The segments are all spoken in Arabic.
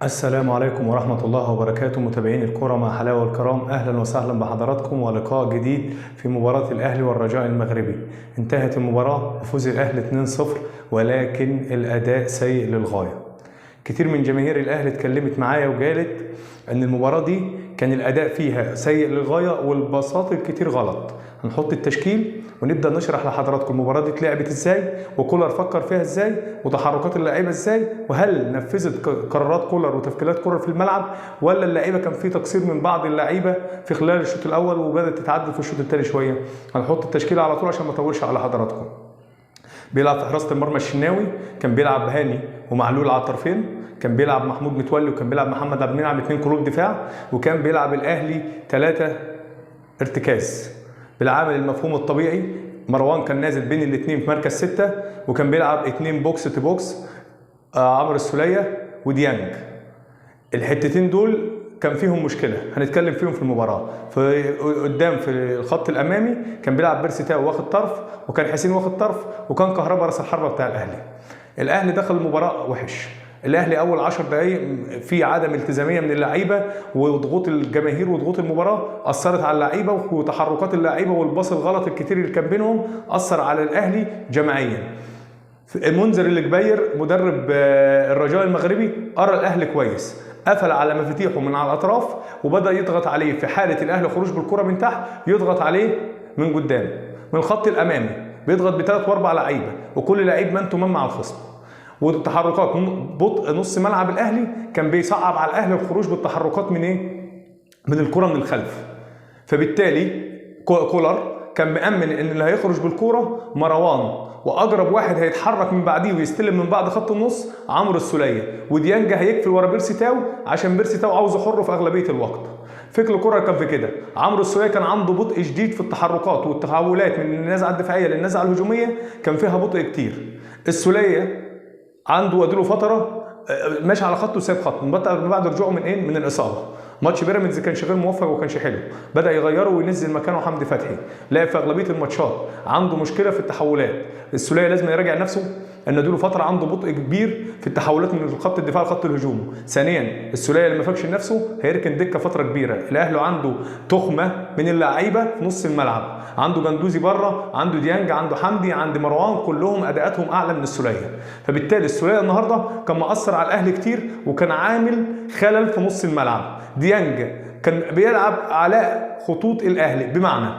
السلام عليكم ورحمة الله وبركاته. متابعين الكرة مع حلاوة الكرام، أهلا وسهلا بحضراتكم ولقاء جديد في مباراة الأهلي والرجاء المغربي. انتهت المباراة بفوز الأهلي 2-0، ولكن الأداء سيء للغاية. كتير من جماهير الأهلي اتكلمت معايا وقالت أن المباراة دي كان الأداء فيها سيء للغاية والبساط الكتير غلط. هنحط التشكيل ونبدأ نشرح لحضراتكم المباراة دي اتلعبت ازاي، وكولر فكر فيها ازاي، وتحركات اللعيبة ازاي، وهل نفذت قرارات كولر وتفكيرات كولر في الملعب، ولا اللعيبة كان في تقصير من بعض اللعيبة في خلال الشوط الأول وبدأت تتعدل في الشوط الثاني شوية. هنحط التشكيل على طول عشان ما اطولش على حضراتكم. بيلعب في حراسة المرمى الشناوي، كان بيلعب هاني ومعلول على الطرفين، كان بيلعب محمود متولي، وكان بيلعب محمد عبد المنعم 2 قلوب دفاع، وكان بيلعب الأهلي 3 ارتكاز. بالعامل المفهوم الطبيعي مروان كان نازل بين الاثنين في مركز 6، وكان بيلعب 2 بوكس تو بوكس، عمرو السولية وديانج. الحتتين دول كان فيهم مشكله هنتكلم فيهم في المباراه. في قدام في الخط الامامي كان بيلعب بيرسي تاو واخد طرف، وكان حسين واخد طرف، وكان كهربا راس الحربه بتاع الاهلي. الاهلي دخل المباراه وحش. الاهلي اول 10 دقائق في عدم التزاميه من اللعيبه، وضغوط الجماهير وضغوط المباراه اثرت على اللعيبه، وتحركات اللعيبه والباص الغلط الكتير اللي كان بينهم اثر على الاهلي جماعيا. منذر الجبير مدرب الرجاء المغربي ارى الاهلي كويس، قفل على مفاتيحه من على الاطراف وبدا يضغط عليه في حاله الاهلي خروج بالكره من تحت، يضغط عليه من قدام من الخط الامامي، بيضغط بثلاث واربع لعيبه، وكل لعيب مان تو مان مع الخصم. والتحركات بطء نص ملعب الاهلي كان بيصعب على الاهلي الخروج بالتحركات من من الكره من الخلف. فبالتالي كولر كان مأمن ان اللي هيخرج بالكوره مروان، واقرب واحد هيتحرك من بعديه ويستلم من بعد خط النص عمرو السولية، وديانج هيقفل ورا بيرسي تاو عشان بيرسي تاو عاوزه حر في اغلبيه الوقت. فكر كولر كان في كده. عمرو السولية كان عنده بطء شديد في التحركات والتحولات من النزعه الدفاعيه للنزعه الهجوميه، كان فيها بطء كتير. السولية عنده اديله فتره ماشي على خطه وساب خط بعد رجوعه من الاصابه. ماتش بيراميدز كان شغال موفق وما كانش حلو، بدا يغيره وينزل مكانه حمدي فتحي. لعب في اغلبيه الماتشات، عنده مشكله في التحولات. السولية لازم يراجع نفسه، ان اديله فتره عنده بطء كبير في التحولات من خط الدفاع لخط الهجوم. ثانيا السولية اللي ما فاكش نفسه هيركن دكه فتره كبيره. الاهلي عنده تخمه من اللعيبه في نص الملعب، عنده جندوزي بره، عنده ديانج، عنده حمدي، عنده مروان، كلهم اداءاتهم اعلى من السولية. فبالتالي السولية النهارده كان مأثر على الاهلي كتير، وكان عامل خلل في نص الملعب. ديانج كان بيلعب على خطوط الاهلي، بمعنى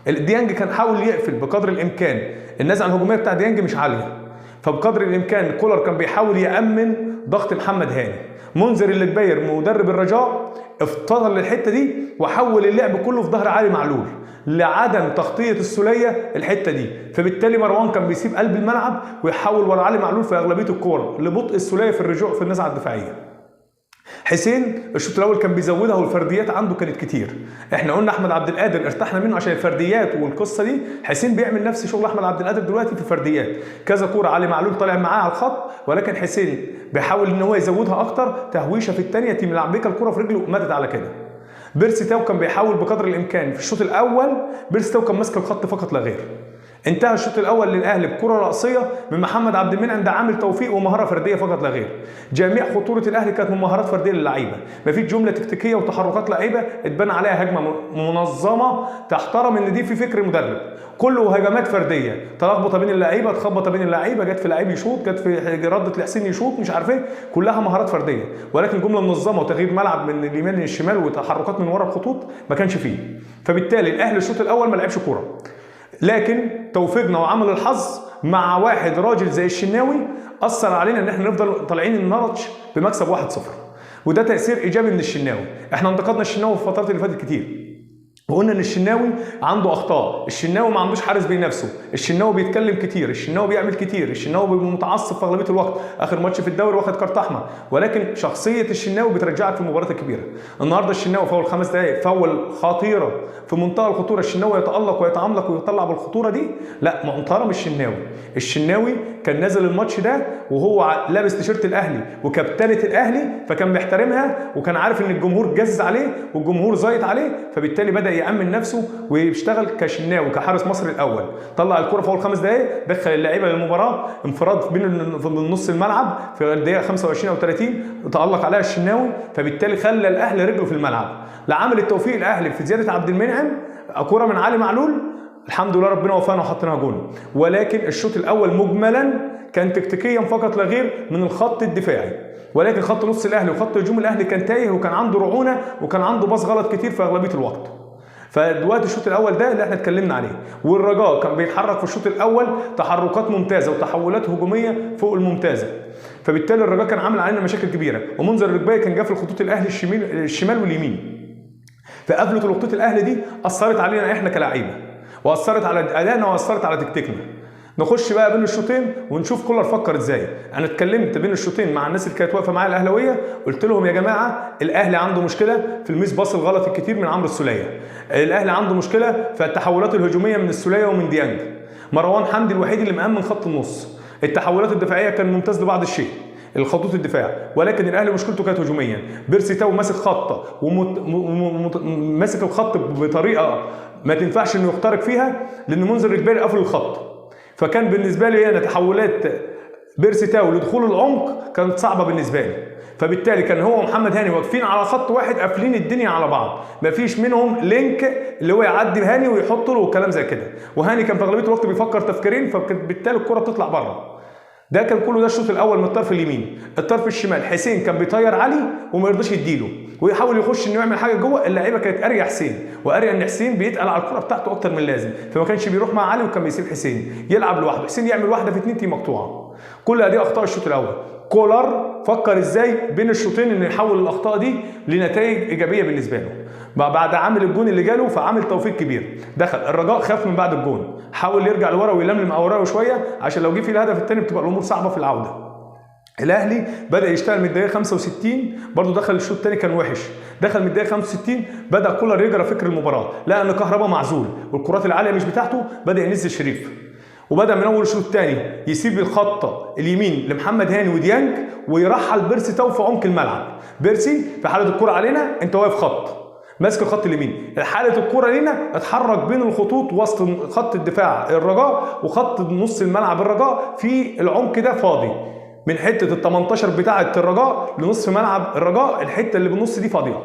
ديانج كان حاول يقفل بقدر الامكان. النزعه الهجوميه بتاع ديانج مش عاليه، فبقدر الامكان كولر كان بيحاول يامن ضغط محمد هاني. منذر الجبير مدرب الرجاء افتضل للحته دي وحول اللعب كله في ظهر علي معلول لعدم تغطيه السولية الحته دي. فبالتالي مروان كان بيسيب قلب الملعب ويحول ورا علي معلول في اغلبيه الكور لبطء السولية في الرجوع في النزعه الدفاعيه. حسين الشوط الاول كان بيزودها والفرديات عنده كانت كتير. احنا قلنا احمد عبد القادر ارتحنا منه عشان الفرديات والقصه دي. حسين بيعمل نفس شغل احمد عبد القادر دلوقتي في الفرديات، كذا كوره علي معلول طالع معاه على الخط، ولكن حسين بيحاول ان هو يزودها اكتر. تهويشه في الثانيه تيم لعب بيك الكوره في رجله ماتت على كده. بيرسي تاو كان بيحاول بقدر الامكان في الشوط الاول. بيرسي تاو كان ماسك الخط فقط لا غير. انتهى الشوط الاول للاهلي بكره راسيه من محمد عبد المنعم، ده عامل توفيق ومهاره فرديه فقط لا غير. جميع خطوره الاهلي كانت من مهارات فرديه للعيبه، مفيش جمله تكتيكيه وتحركات لعيبه اتبنى عليها هجمه منظمه تحترم ان دي في فكر مدرب. كله هجمات فرديه، تلخبطه بين اللعيبه، تخبطه بين اللعيبه، جت في لعيب يشوط، جت في رده لحسين يشوط، مش عارف ايه، كلها مهارات فرديه. ولكن جمله منظمه وتغيير ملعب من اليمين للشمال وتحركات من ورا الخطوط ما كانش فيه. فبالتالي الاهلي الشوط الاول ما لعبش كوره، لكن توفيقنا وعمل الحظ مع واحد راجل زي الشناوي اثر علينا ان احنا نفضل طالعين الماتش بمكسب 1-0، وده تاثير ايجابي من الشناوي. احنا انتقدنا الشناوي في الفترات اللي فاتت كتير، وقلنا ان الشناوي عنده اخطاء، الشناوي ما عندوش حارس بينافسه، الشناوي بيتكلم كتير، الشناوي بيعمل كتير، الشناوي بيبقى متعصب في اغلبيه الوقت، اخر ماتش في الدوري واخد كارت احمر. ولكن شخصيه الشناوي بترجعك في المباريات الكبيره. النهارده الشناوي فاول 5 دقائق، فاول خطيره في منتهى الخطوره. الشناوي يتالق ويتعملق ويطلع بالخطوره دي، لا محترم الشناوي. الشناوي كان نازل الماتش ده وهو لابس تيشيرت الاهلي وكابتنه الاهلي، فكان بيحترمها وكان عارف ان الجمهور جز عليه والجمهور زايط عليه، فبالتالي بدا يامن نفسه ويشتغل كشناوي كحارس مصر الاول. طلع الكره في اول 5 دقائق، دخل اللعيبه للمباراه، انفراد بين نص الملعب في الدقيقه 25 او 30 تالق عليها الشناوي، فبالتالي خلى الاهلي رجله في الملعب. لعمل التوفيق الاهلي في زياده عبد المنعم، كره من علي معلول، الحمد لله ربنا وفقنا وحطيناها جون. ولكن الشوط الاول مجملا كان تكتيكيا فقط لا غير من الخط الدفاعي، ولكن خط نص الاهلي وخط هجوم الاهلي كان تايه وكان عنده رعونه وكان عنده باص غلط كتير في اغلبيه الوقت. فدلوقتي الشوط الاول ده اللي احنا اتكلمنا عليه، والرجاء كان بيتحرك في الشوط الاول تحركات ممتازه وتحولات هجوميه فوق الممتازه، فبالتالي الرجاء كان عامل علينا مشاكل كبيره، ومنذر الركبايه كان جاي في الخطوط الاهلي الشمال واليمين. فقفله الخطوط الاهلي دي اثرت علينا احنا كلاعيبه، واثرت على ادائنا واثرت على تكتيكنا. نخش بقى بين الشوطين ونشوف كولر فكر ازاي. انا اتكلمت بين الشوطين مع الناس اللي كانت واقفه معايا الاهلاويه، قلت لهم يا جماعه الاهلي عنده مشكله في الميس باص الغلط الكتير من عمرو السوليه، الاهلي عنده مشكله في التحولات الهجوميه من السوليه ومن ديانج. مروان حمدي الوحيد اللي مأمن خط النص، التحولات الدفاعيه كان ممتاز لبعض الشيء الخطوط الدفاع، ولكن الاهلي مشكلته كانت هجوميا. بيرسي تاو ماسك خط ماسك الخط بطريقه ما تنفعش انه يخترق فيها، لان منذر الركباري قفل الخط. فكان بالنسبه لي انا تحولات بيرسي تاو لدخول العمق كانت صعبه بالنسبه لي، فبالتالي كان هو ومحمد هاني واقفين على خط واحد قافلين الدنيا على بعض، مفيش منهم لينك اللي هو يعدي هاني ويحط له وكلام زي كده، وهاني كان في اغلبيه الوقت بيفكر تفكيرين، فبالتالي الكره بتطلع بره. ده كان كله ده الشوط الاول من الطرف اليمين. الطرف الشمال حسين كان بيطير علي وما يرضاش يديله ويحاول يخش انه يعمل حاجه جوه، اللعيبه كانت قاريه حسين، وقاريه ان حسين بيتقل على الكره بتاعته اكتر من اللازم، فما كانش بيروح مع علي وكان بيسيب حسين يلعب لوحده، حسين يعمل واحده في 2 تي مقطوعه. كل دي اخطاء الشوط الاول. كولر فكر ازاي بين الشوطين انه يحول الاخطاء دي لنتائج ايجابيه بالنسبه له. بعد عامل الجون اللي جاله فعامل توفيق كبير، دخل الرجاء خاف من بعد الجون، حاول يرجع لورا ويلملم اوراقه شويه عشان لو جه في الهدف الثاني بتبقى الامور صعبه في العوده. الاهلي بدا يشتغل من الدقيقه 65، برضه دخل الشوط الثاني كان وحش، دخل من الدقيقه 65 بدا كولر يجرى فكر المباراه، لقى ان كهربا معزول والكرات العاليه مش بتاعته، بدا ينزل شريف، وبدا من اول الشوط الثاني يسيب الخط اليمين لمحمد هاني وديانج ويرحل بيرسي تاو في عمق الملعب. بيرسي في حاله الكره علينا انت واقف خط ماسك الخط اليمين، حاله الكره لينا اتحرك بين الخطوط وسط خط الدفاع الرجاء وخط نص الملعب الرجاء، في العمق ده فاضي من حته ال 18 بتاعه الرجاء لنصف ملعب الرجاء، الحته اللي بالنص دي فاضيه،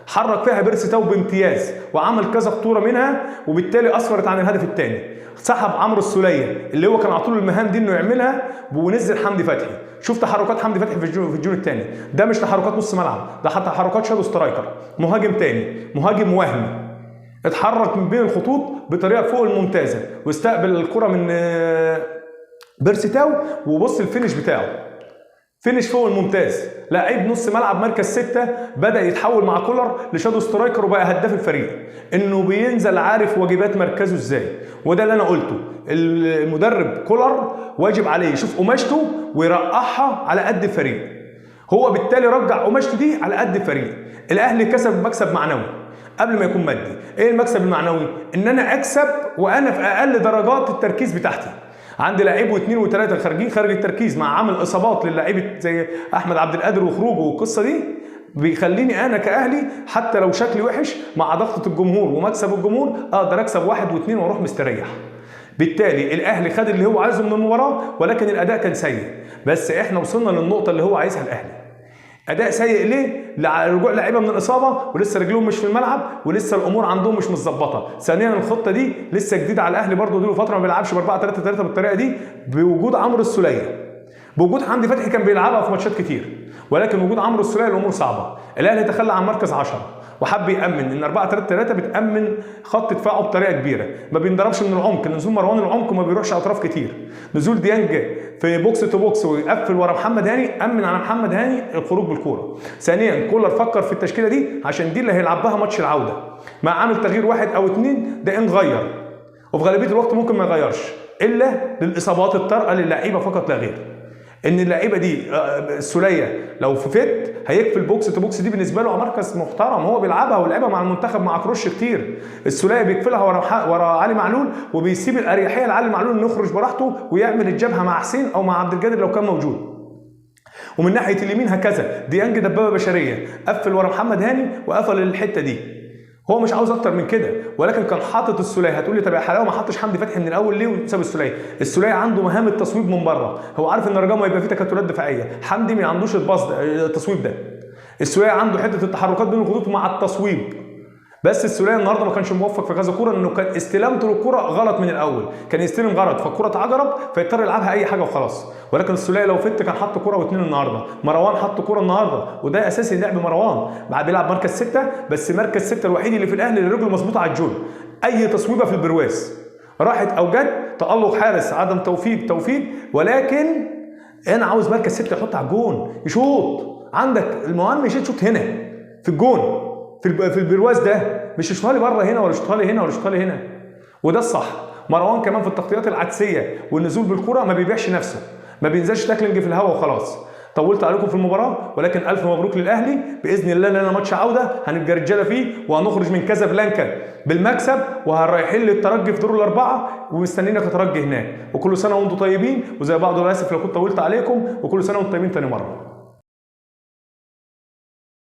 حرك فيها بيرسي تاو بامتياز وعمل كذا خطوره منها، وبالتالي اسفرت عن الهدف الثاني. سحب عمرو السوليه اللي هو كان على طول المهام دي انه يعملها، ونزل حمدي فتحي. شوف تحركات حمدي فتحي في الجون الثاني، ده مش تحركات نص ملعب، ده حتى تحركات شادو سترايكر، مهاجم تاني، مهاجم وهمي، اتحرك من بين الخطوط بطريقه فوق الممتازه واستقبل الكره من بيرسي تاو، وبص الفينش بتاعه، فينش فوق الممتاز. لعيب نص ملعب مركز 6 بدا يتحول مع كولر لشادو سترايكر وبقى هداف الفريق، انه بينزل عارف واجبات مركزه ازاي، وده اللي انا قلته. المدرب كولر واجب عليه يشوف قماشته ويرقعها على قد الفريق، هو بالتالي رجع قماشته دي على قد الفريق. الاهلي كسب مكسب معنوي قبل ما يكون مادي. ايه المكسب المعنوي؟ ان انا اكسب وانا في اقل درجات التركيز بتاعتي، عندي لعيب واثنين وثلاثه خارجين خارج التركيز مع عامل اصابات للاعيبه زي احمد عبد القادر وخروجه والقصه دي، بيخليني انا كاهلي حتى لو شكلي وحش مع ضغطه الجمهور ومكسب الجمهور اقدر اكسب 1 و2 واروح مستريح. بالتالي الاهلي خد اللي هو عايزه من المباراه، ولكن الاداء كان سيء، بس احنا وصلنا للنقطه اللي هو عايزها الاهلي. اداء سيء ليه؟ رجوع لعيبه من الاصابه ولسه رجلهم مش في الملعب ولسه الامور عندهم مش متظبطه. ثانيا الخطه دي لسه جديده على الاهلي برضه، دي له فتره ما بيلعبش ب 4-3-3 بالطريقه دي، بوجود عمرو السوليه. بوجود حمدي فتحي كان بيلعبها في ماتشات كتير، ولكن وجود عمرو السوليه الامور صعبه. الاهلي تخلى عن مركز 10 وحب يامن ان 4-3-3 بتامن خط دفاعه بطريقه كبيره، ما بينضربش من العمق، نزول مروان العمق وما بيروحش اطراف كتير، نزول ديانج في بوكس تو بوكس ويقفل ورا محمد هاني، امن على محمد هاني الخروج بالكوره. ثانيا كولر فكر في التشكيله دي عشان دي اللي هيلعب بها ماتش العوده، مع عامل تغيير 1 أو 2 ده ان غير، وفي غالبيه الوقت ممكن ما يغيرش الا للاصابات الطارئه للعيبه فقط لا غير. ان اللعيبه دي السوليه لو في فت هيكفي البوكس تو بوكس دي بالنسبه له مركز محترم، هو بيلعبها ولعبها مع المنتخب مع كروش كتير. السوليه بيقفلها ورا علي معلول، وبيسيب الاريحيه لعلي معلول انه يخرج براحته ويعمل الجبهه مع حسين او مع عبد القادر لو كان موجود. ومن ناحيه اليمين هكذا ديانج دبابه بشريه، قفل ورا محمد هاني وقفل الحته دي. هو مش عاوز اكتر من كده، ولكن كان حاطط السوليه. هتقول لي طب يا حلاوه ما حطش حمدي فتحي من الاول ليه وساب السوليه؟ السوليه عنده مهام التصويب من بره، هو عارف ان الرجاء هيبقى فيه تكتلات دفاعيه، حمدي ما عندوش التصويب ده. السوليه عنده حته التحركات بين الخطوط مع التصويب. بس السوليه النهارده ما كانش موفق في كذا كوره، انه كان استلامته للكوره غلط من الاول، كان يستلم غلط فالكوره اتعجرب فيضطر يلعبها اي حاجه وخلاص. ولكن السوليه لو فت كان حط كوره واثنين النهارده. مروان حط كوره النهارده وده اساسي لعب مروان، بعد بيلعب مركز 6 بس مركز 6 الوحيد اللي في الاهلي اللي رجله مظبوطه على الجون. اي تصويبه في البرواز راحت او جت، تالق حارس عدم توفيق، ولكن انا عاوز مركز 6 يحط على الجون يشوط. عندك المهم يشوط هنا في الجون في البرواز ده، مش يشوطها لي بره هنا ولا يشوطها لي هنا ولا يشوطها لي هنا. وده الصح. مروان كمان في التغطيات العكسيه والنزول بالكره ما بيبيعش نفسه، ما بينزلش تاكلينج في الهواء وخلاص. طولت عليكم في المباراه، ولكن الف مبروك للاهلي باذن الله. لنا ماتش عوده هنبقى رجاله فيه، وهنخرج من كازابلانكا بالمكسب، وهنرايحين للترجي في دور الاربعه ومستنينا كترجي هناك. وكل سنه وانتم طيبين، وزي بعض انا اسف لو كنت طولت عليكم، وكل سنه وانتم طيبين تاني مره.